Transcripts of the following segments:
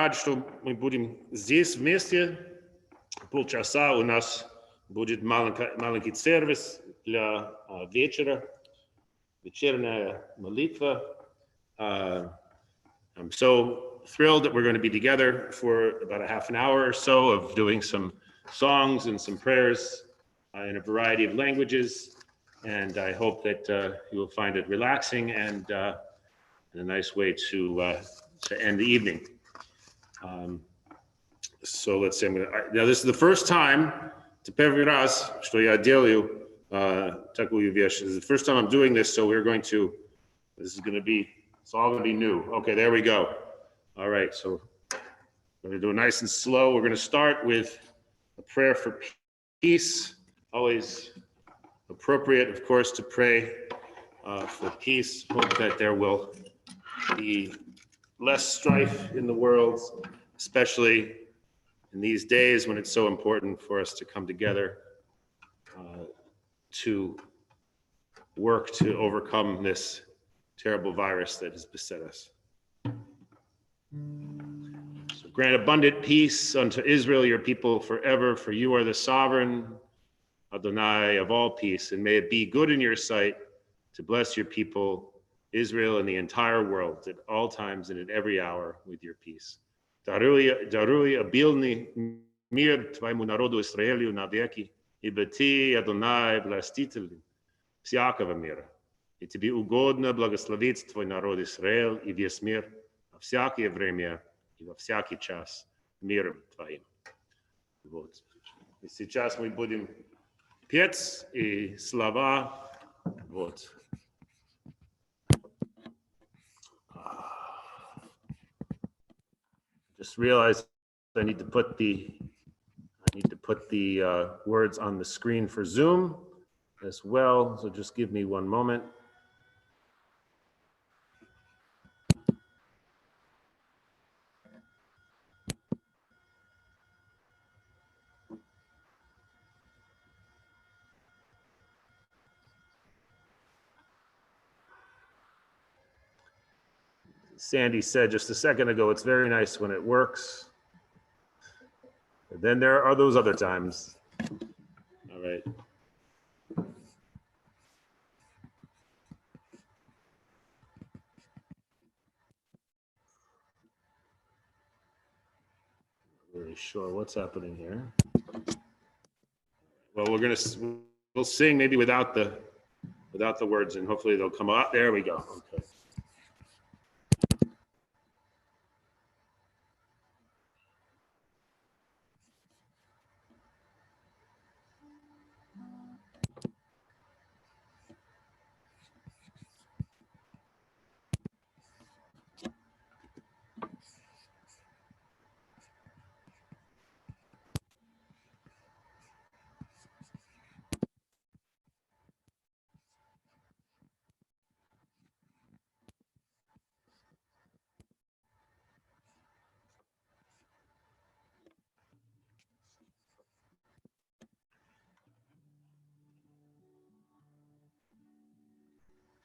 рад, что мы будем здесь вместе. Полчаса у нас будет маленький сервис для вечера, вечерняя молитва. I'm so thrilled that we're going to be together for about a half an hour or so of doing some songs and some prayers in a variety of languages. And I hope that you will find it relaxing and a nice way to end the evening. So let's say, now this is the first time, это первый раз, что я делаю такую вещь. This is the first time I'm doing this, so this is going to be, it's all going to be new. Okay, there we go. All right, so we're going to do it nice and slow. We're going to start with a prayer for peace. Always appropriate, of course, to pray for peace. Hope that there will be less strife in the world, especially in these days when it's so important for us to come together to work to overcome this terrible virus that has beset us. So grant abundant peace unto Israel, your people forever, for you are the sovereign Adonai of all peace, and may it be good in your sight to bless your people, Israel, and the entire world at all times and at every hour with your peace. Даруй обильный мир твоему народу Израилю навеки, ибо ты, Адонай, властитель всякого мира. И тебе угодно благословить твой народ Израиль и весь мир во всякое время и во всякий час миром твоим. Вот. И сейчас мы будем петь и слова. Вот. Just realized I need to put the words on the screen for Zoom as well. So just give me one moment. Sandy said just a second ago, it's very nice when it works. And then there are those other times. All right. Not really sure what's happening here. Well, we'll sing maybe without the words, and hopefully they'll come out. There we go. Okay.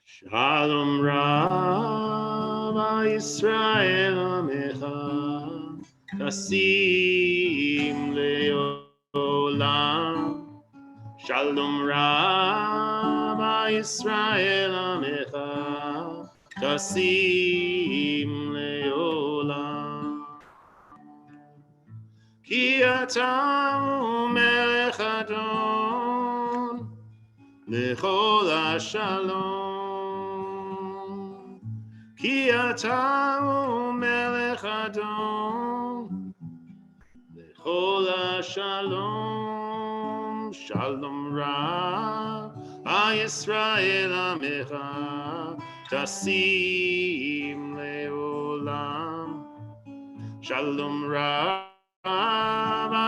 Shalom Rav Yisrael Amecha Kasim Leolam. Shalom Rav Yisrael Amecha Kasim Leolam. Ki ata Melech Adon Lechol HaShalom. Ki ata Melech Adon Lechol HaShalom. Shalom Rav Yisrael Amecha Kasim Leolam. Shalom Rav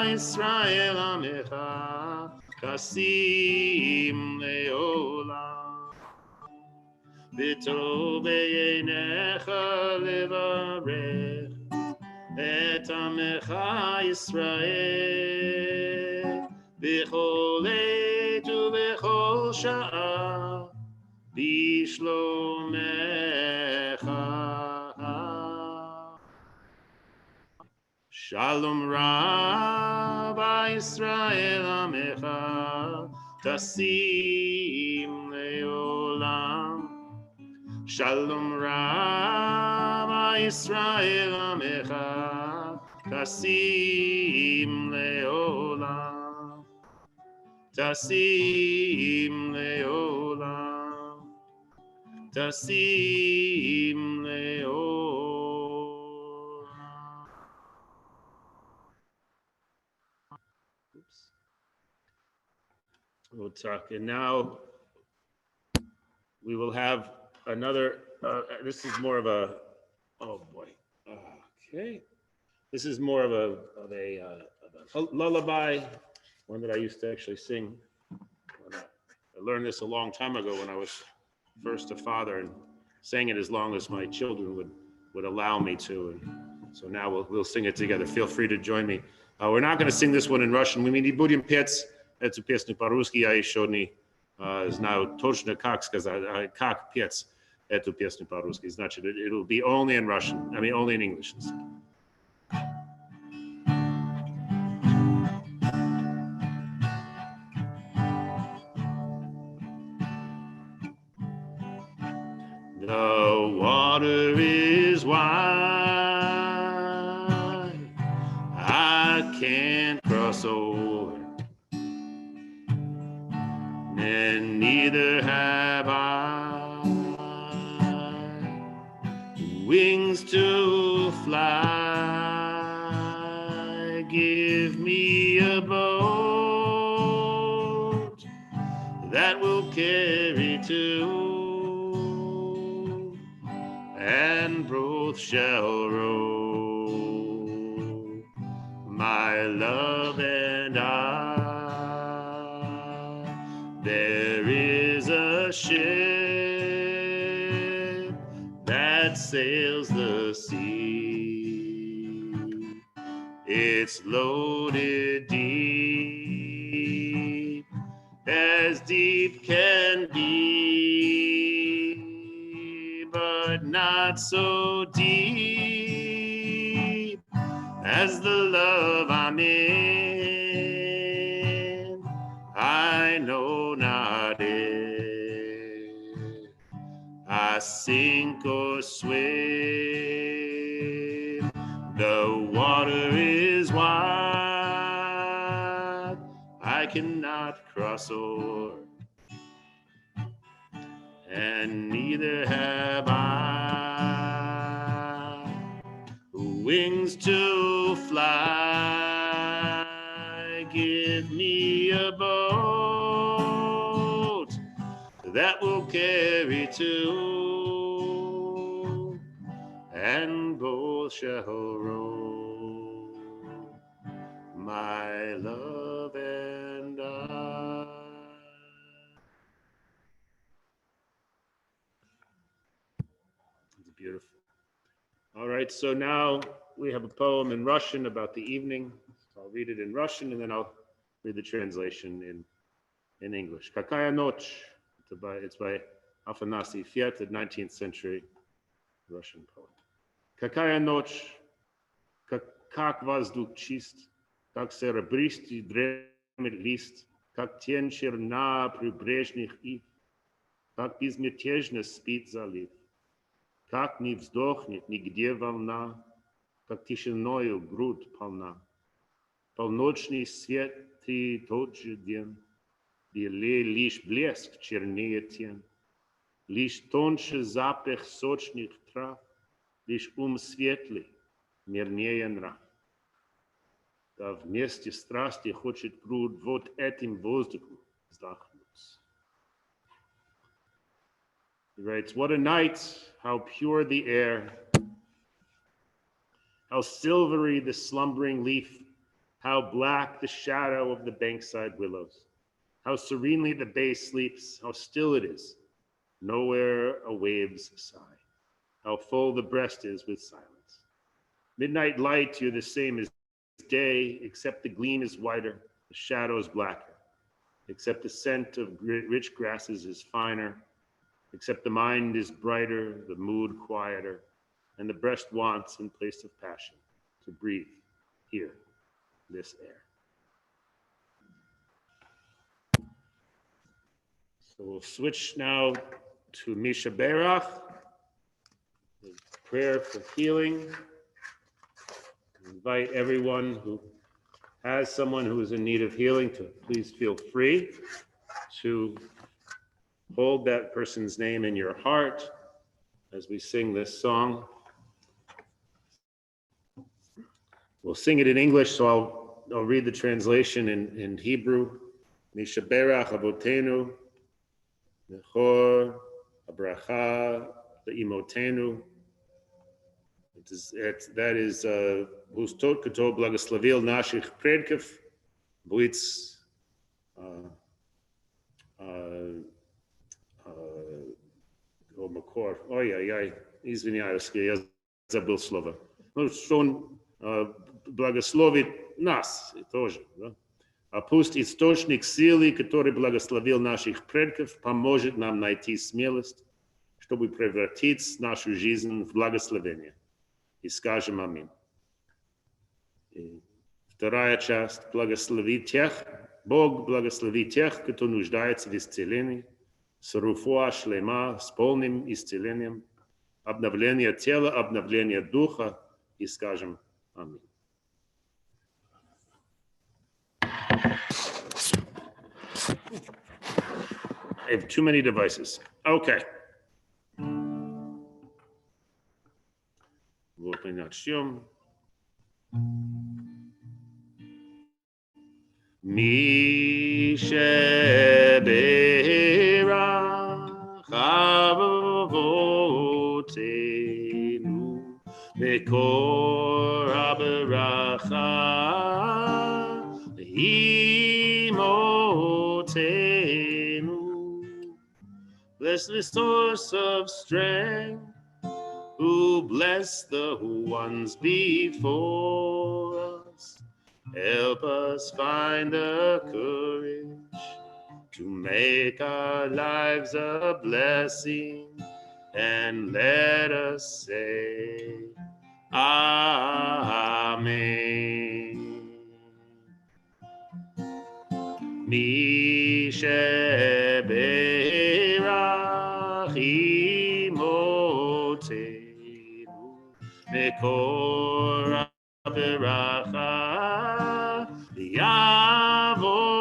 Yisrael Amecha Kasim Leolam. V'tov b'einecha levarech et Amecha Yisrael b'chol עת ובכל שעה בשלומך. Shalom Rabbi Israel Amecha Tasim Leolam. Shalom Rabbi Israel Amecha Tasim Leolam. Tasim Leolam. Tasim Leolam. Oops. We'll talk. And now we will have another. This is more of a. Oh boy. Okay. This is more of a lullaby, one that I used to actually sing. I learned this a long time ago when I was first a father, and sang it as long as my children would allow me to. And so now we'll sing it together. Feel free to join me. We're not going to sing this one in Russian. Мы не будем петь эту песню по-русски. Я еще не знаю точно как сказать, как петь эту песню по-русски. Значит, it'll be only in Russian. I mean, only in English. The water is wide, I can't cross over, and neither have I wings to fly. Give me a boat that will carry two, and both shall row, my love and I. There is a ship that sails the sea. It's loaded deep, as deep can be, but not so deep as the love I'm in. I know not if I sink or swim. The water is wide, I cannot cross o'er, and neither have I wings to fly. Give me a boat that will carry two, and both shall row, my love and I. It's beautiful. All right, so now we have a poem in Russian about the evening. So I'll read it in Russian, and then I'll read the translation in English. Какая ночь? It's by Afanasy Fiat, the 19th century Russian poet. Какая ночь? Как воздух чист, как серебристый дремет лист, как тень черна прибрежных ив, как безмятежно спит залив, как не вздохнет нигде волна, как тишиною грудь полна. Полночный свет и тот же день, белее лишь блеск, чернее тень, лишь тоньше запах сочных трав, лишь светлый, мирнее нрав. Да вместе страсти хочет пруд вот этим воздухом вздохнуть. He writes, what a night, how pure the air, how silvery the slumbering leaf, how black the shadow of the bankside willows, how serenely the bay sleeps, how still it is, nowhere a wave's sigh, how full the breast is with silence. Midnight light, you're the same as day, except the gleam is whiter, the shadow is blacker, except the scent of rich grasses is finer, except the mind is brighter, the mood quieter, and the breast wants, in place of passion, to breathe here, this air. So we'll switch now to Misha Berach, the prayer for healing. I invite everyone who has someone who is in need of healing to please feel free to hold that person's name in your heart as we sing this song. We'll sing it in English, so I'll read the translation in Hebrew. Misha Berach Avotenu, Nechor, Abracha, Le'imotenu. That is Hustot Kato Blagoslavil Nashich Predkev, Buitz Makor. Ой, извиняюсь, я забыл слово. Ну, что он благословит нас тоже. Да? А пусть источник силы, который благословил наших предков, поможет нам найти смелость, чтобы превратить нашу жизнь в благословение. И скажем аминь. И вторая часть. Бог благослови тех, кто нуждается в исцелении, с руфуа шлема, с полным исцелением, обновление тела, обновление духа, и скажем аминь. I have too many devices. Okay. Вот мы начнем. Misheberach Avotenu Mekor HaBeracha Imotenu. Bless the source of strength, who bless the ones before us. Help us find the courage to make our lives a blessing, and let us say, Amen. Misheberach Imotenu Mekor HaBeracha Avotenu.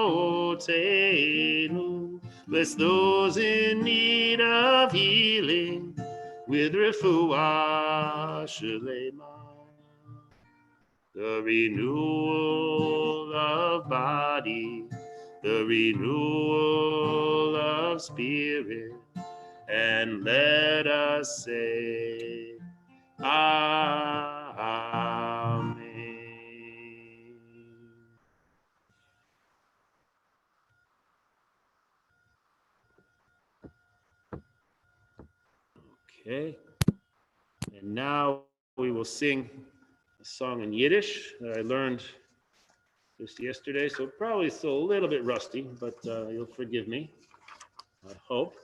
Bless those in need of healing with refuah shlema, the renewal of body, the renewal of spirit, and let us say, Amen. Okay, and now we will sing a song in Yiddish that I learned just yesterday, so probably still a little bit rusty, but you'll forgive me, I hope.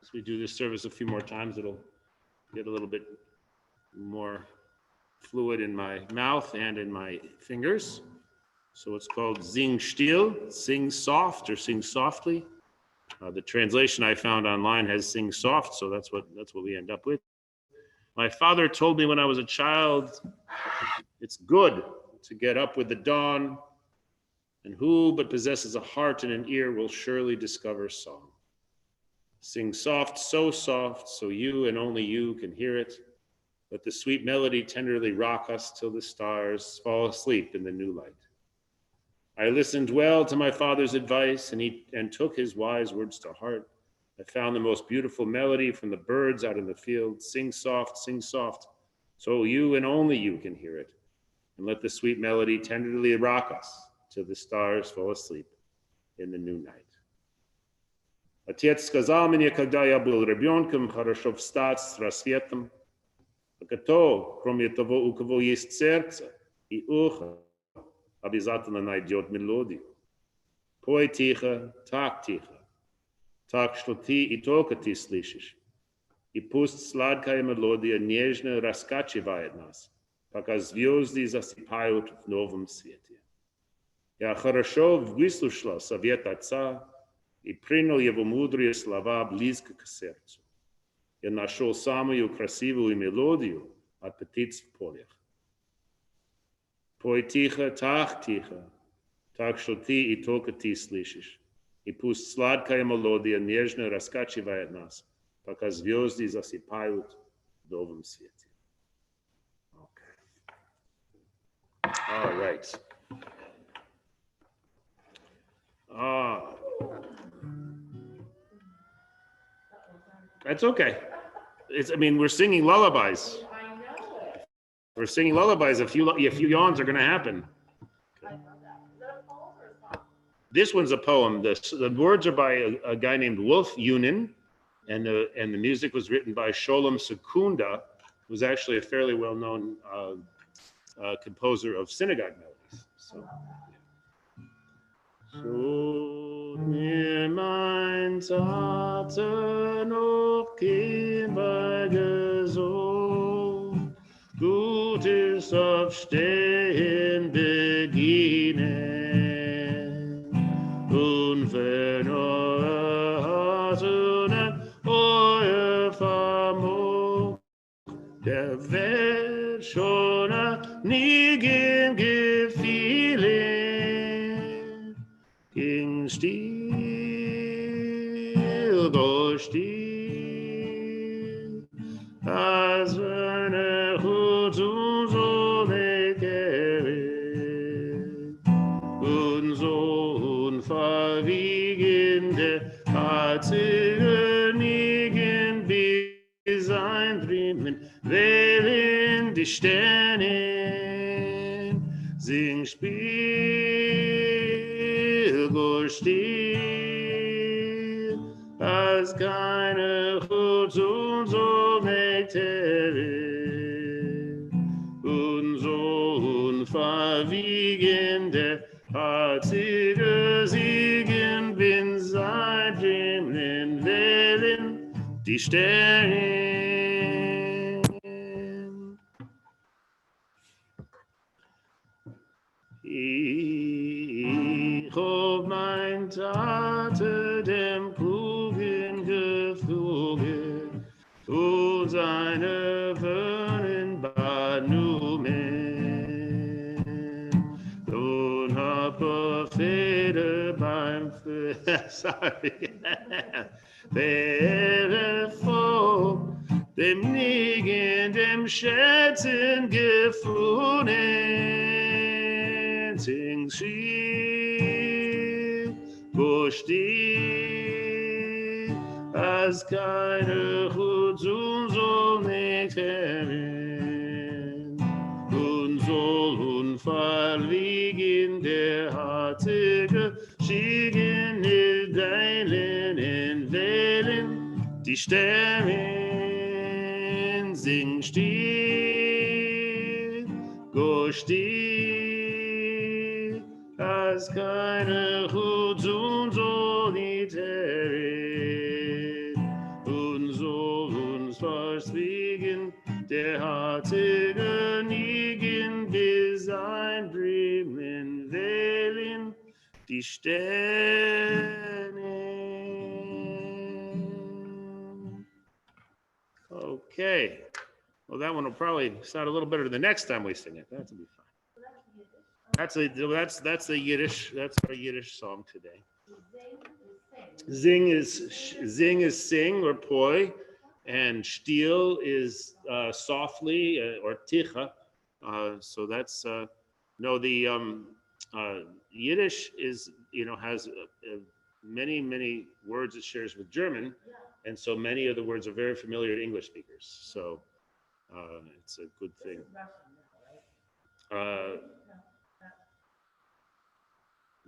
As we do this service a few more times, it'll get a little bit more fluid in my mouth and in my fingers. So it's called Sing Still, sing soft or sing softly. The translation I found online has sing soft, so that's what we end up with. My father told me when I was a child, it's good to get up with the dawn, and who but possesses a heart and an ear will surely discover song. Sing soft, so you and only you can hear it. Let the sweet melody tenderly rock us till the stars fall asleep in the new light. I listened well to my father's advice, and took his wise words to heart. I found the most beautiful melody from the birds out in the field. Sing soft, so you and only you can hear it. And let the sweet melody tenderly rock us till the stars fall asleep in the new night. Отец сказал мне, когда я был ребенком, хорошо встать с рассветом. Кто, кроме того, у кого есть сердце и ухо, обязательно найдет мелодию. Пой тихо, так, что ты и только ты слышишь. И пусть сладкая мелодия нежно раскачивает нас, пока звезды засыпают в новом свете. Я хорошо выслушал совет отца и принял его мудрые слова близко к сердцу. Я нашел самую красивую мелодию от птиц в полях. Пой тихо, так что ты и только ты слышишь. И пусть сладкая мелодия нежно раскачивает нас, пока звезды засыпают в новом свете. Okay. All right. That's okay. We're singing lullabies. We're singing lullabies. A few yawns are going to happen. Okay. This one's a poem. The words are by a guy named Wolf Yunin, and the music was written by Sholem Sekunda, who's actually a fairly well-known composer of synagogue melodies. So mir mein Tate noch Kinder gesund, Gutes aufstehen beginnen. Und wenn eure Herzen euer Vermog, der wird schon einigen gefielen. Ging still, go still, als wenn gut und so weggeht. Und so unverwiegende Herzige nigen bis ein Dreamen, wählen die Sterne, sing, spiel, go still, als keine Hut und so Nektarin, und so unverwiegende Herzige Siegen bin seit dem Wählen die Sterne. Ich auf mein Tate dem Klugen geflogen, zu seine Wöhnen Banumen. Und hab Fede beim Fede vor dem Nigen, dem Schätzen gefunden. Sing still, go still, als keine Hut und so nicht herin. Und so unverwiegen der Herzige schicken in deinen Wellen die Sterne. Sing still, go still, als keine Hut und so nicht herin. Und so uns verschwiegen der Herzige nigen bis ein Bremen wählen die Sterne. Okay. Well, that one will probably sound a little better the next time we sing it. That'll be fine. That's a Yiddish. That's our Yiddish song today. Zing is sing or poi, and stiel is softly or ticha. So that's no, the Yiddish is has many words it shares with German, and so many of the words are very familiar to English speakers. So it's a good thing.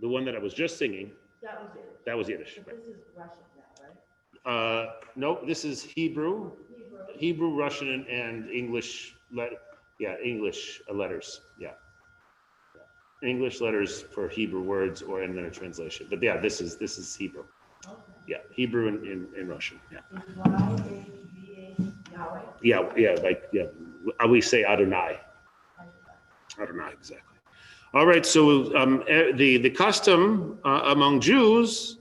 The one that I was just singing, that was Yiddish. Right? This is Russian now, right? No, this is Hebrew, Russian, and English. English letters. Yeah. English letters for Hebrew words, or in their translation. But yeah, this is Hebrew. Okay. Yeah, Hebrew in Russian. Yeah. Yeah. We say Adonai. I don't know exactly. All right, so the custom among Jews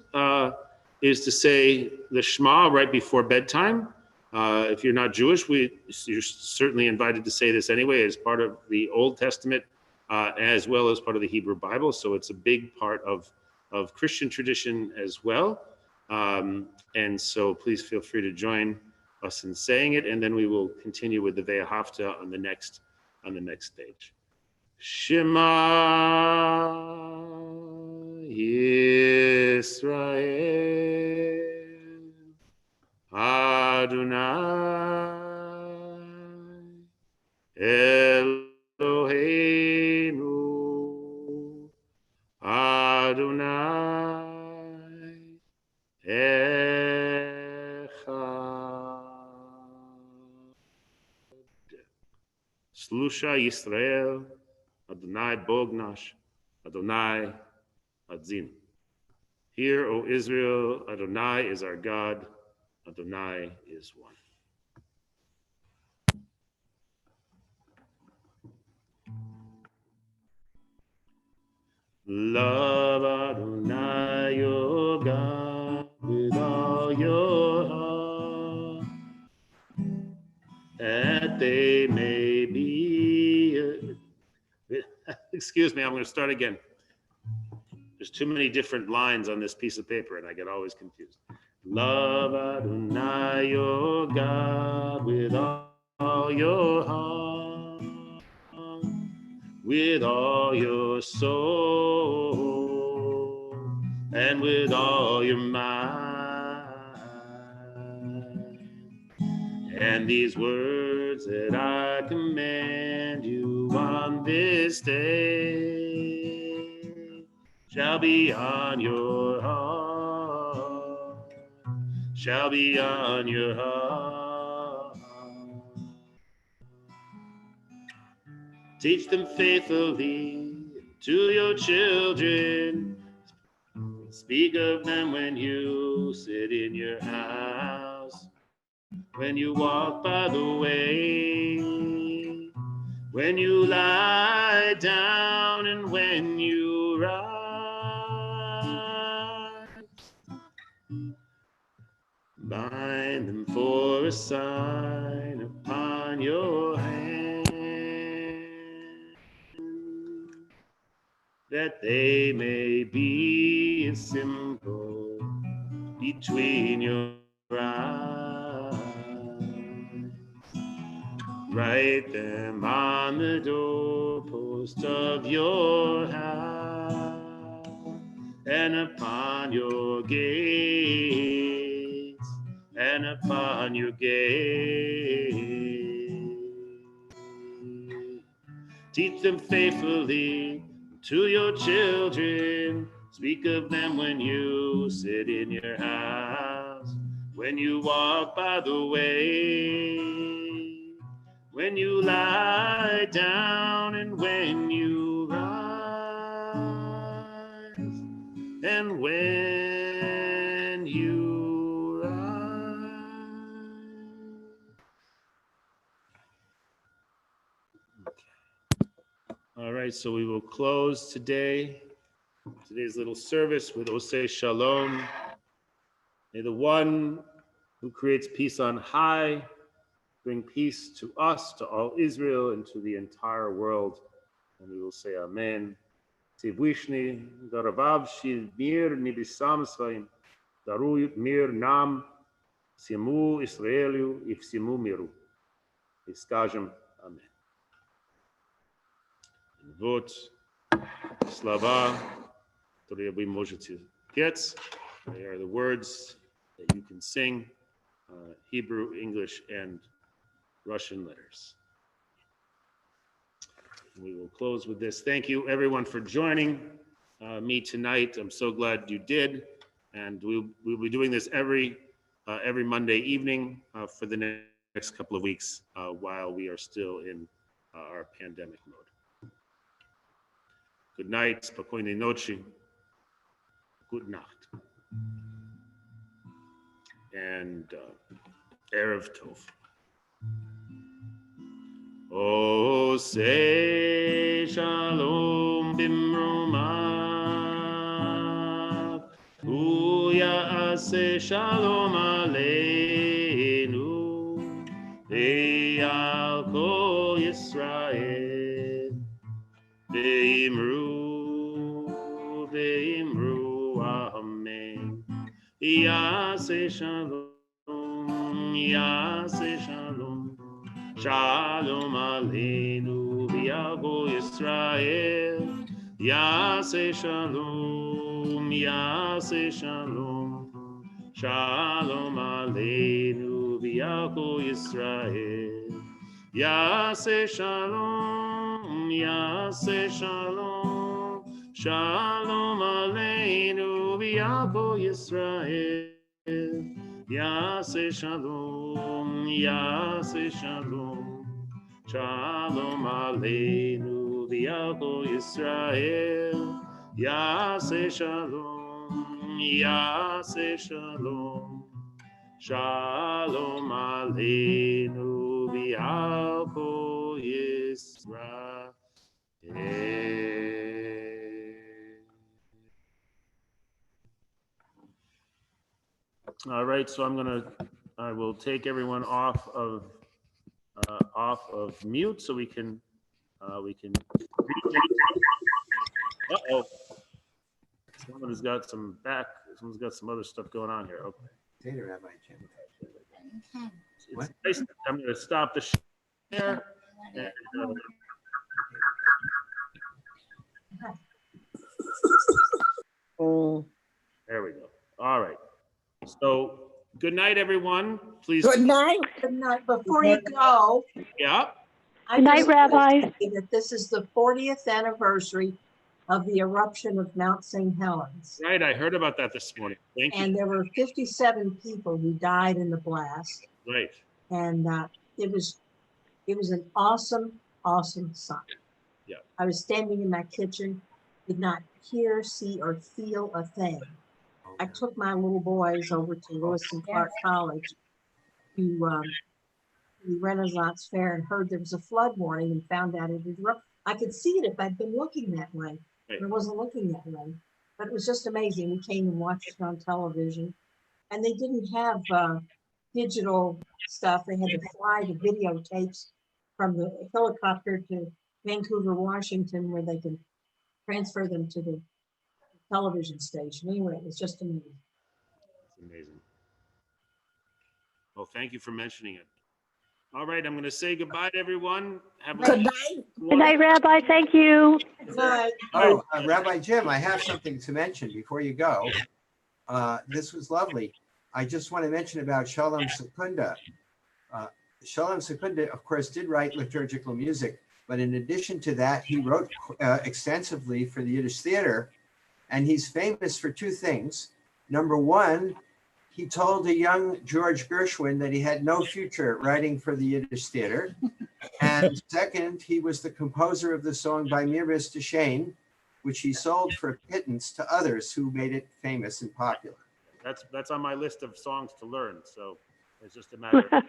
is to say the Shema right before bedtime. If you're not Jewish, you're certainly invited to say this anyway as part of the Old Testament, as well as part of the Hebrew Bible. So it's a big part of Christian tradition as well. And so please feel free to join us in saying it, and then we will continue with the Ve'ahavta on the next page. Shema Yisrael Adonai Eloheinu Adonai Echad. Slusha Yisrael Adonai Bognash, Adonai Adzin. Hear, O Israel, Adonai is our God, Adonai is one. Love Adonai your God with all your heart, that they may be. Excuse me, I'm going to start again. There's too many different lines on this piece of paper, and I get always confused. Love Adonai your God with all your heart, with all your soul, and with all your mind. And these words that I command you on this day shall be on your heart, shall be on your heart. Teach them faithfully to your children. Speak of them when you sit in your house, when you walk by the way, when you lie down, and when you rise. Bind them for a sign upon your hand, that they may be a symbol between your eyes. Write them on the doorpost of your house and upon your gates, and upon your gates. Teach them faithfully to your children. Speak of them when you sit in your house, when you walk by the way, when you lie down, and when you rise, and when you rise. Okay. All right, so we will close today's little service with Oseh Shalom. May the one who creates peace on high bring peace to us, to all Israel, and to the entire world. And we will say Amen. Всевышний, даровавший мир небесам своим, дарует мир нам, всему Израилю и всему миру. И скажем Амен. Вот слова, которые вы можете петь. They are the words that you can sing, Hebrew, English, and Russian letters. We will close with this. Thank you, everyone, for joining me tonight. I'm so glad you did, and we'll be doing this every Monday evening for the next couple of weeks while we are still in our pandemic mode. Good night, spokojnej nocy, good Nacht, and Erev Tov. O say shalom bimromav, Hu ya'aseh shalom aleinu, ve'al kol Yisrael, ve'imru amen. Ya'aseh shalom, ya'aseh shalom. Shalom aleinu v'yavo Yisrael. Yaseh shalom, yaseh shalom. Shalom aleinu v'yavo Yisrael. Yaseh shalom, yaseh shalom. Shalom aleinu v'yavo Yisrael. Yaseh shalom, yaseh shalom, shalom aleinu v'yavo Yisrael. Yaseh shalom, yaseh shalom, shalom aleinu v'yavo Yisrael. All right, so I will take everyone off of mute so we can. Uh-oh. Someone's got some other stuff going on here. Okay. Data Rabbi Jim. It's nice. I'm going to stop the share. And, there we go. All right. So good night, everyone. Please. Good night. Good night. Before you go, Yeah. I Good night, just want to Rabbi. say that this is the 40th anniversary of the eruption of Mount St. Helens. Right. I heard about that this morning. Thank you. And there were 57 people who died in the blast. Right. And it was an awesome, awesome sight. Yeah. I was standing in my kitchen, did not hear, see, or feel a thing. I took my little boys over to Lewis and Clark College to the Renaissance Fair and heard there was a flood warning and found out it had erupted. I could see it if I'd been looking that way. Right. I wasn't looking that way, but it was just amazing. We came and watched it on television, and they didn't have digital stuff. They had to fly the videotapes from the helicopter to Vancouver, Washington, where they could transfer them to the television station. Anyway, it was just amazing. It's amazing. Well, thank you for mentioning it. All right, I'm going to say goodbye to everyone. Have a Good night. Good night, Rabbi. Thank you. Good night. Oh, Rabbi Jim, I have something to mention before you go. This was lovely. I just want to mention about Shalom Secunda. Shalom Secunda, of course, did write liturgical music, but in addition to that, he wrote extensively for the Yiddish theater, and he's famous for two things. Number one, he told a young George Gershwin that he had no future writing for the Yiddish theater. And second, he was the composer of the song by Mirbis to Shane, which he sold for a pittance to others who made it famous and popular. That's on my list of songs to learn. So it's just a matter of.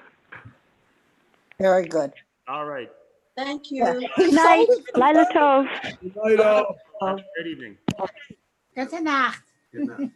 Very good. All right. Thank you. Good night. Laila Tov. Have a great evening. Gute Nacht. Good night.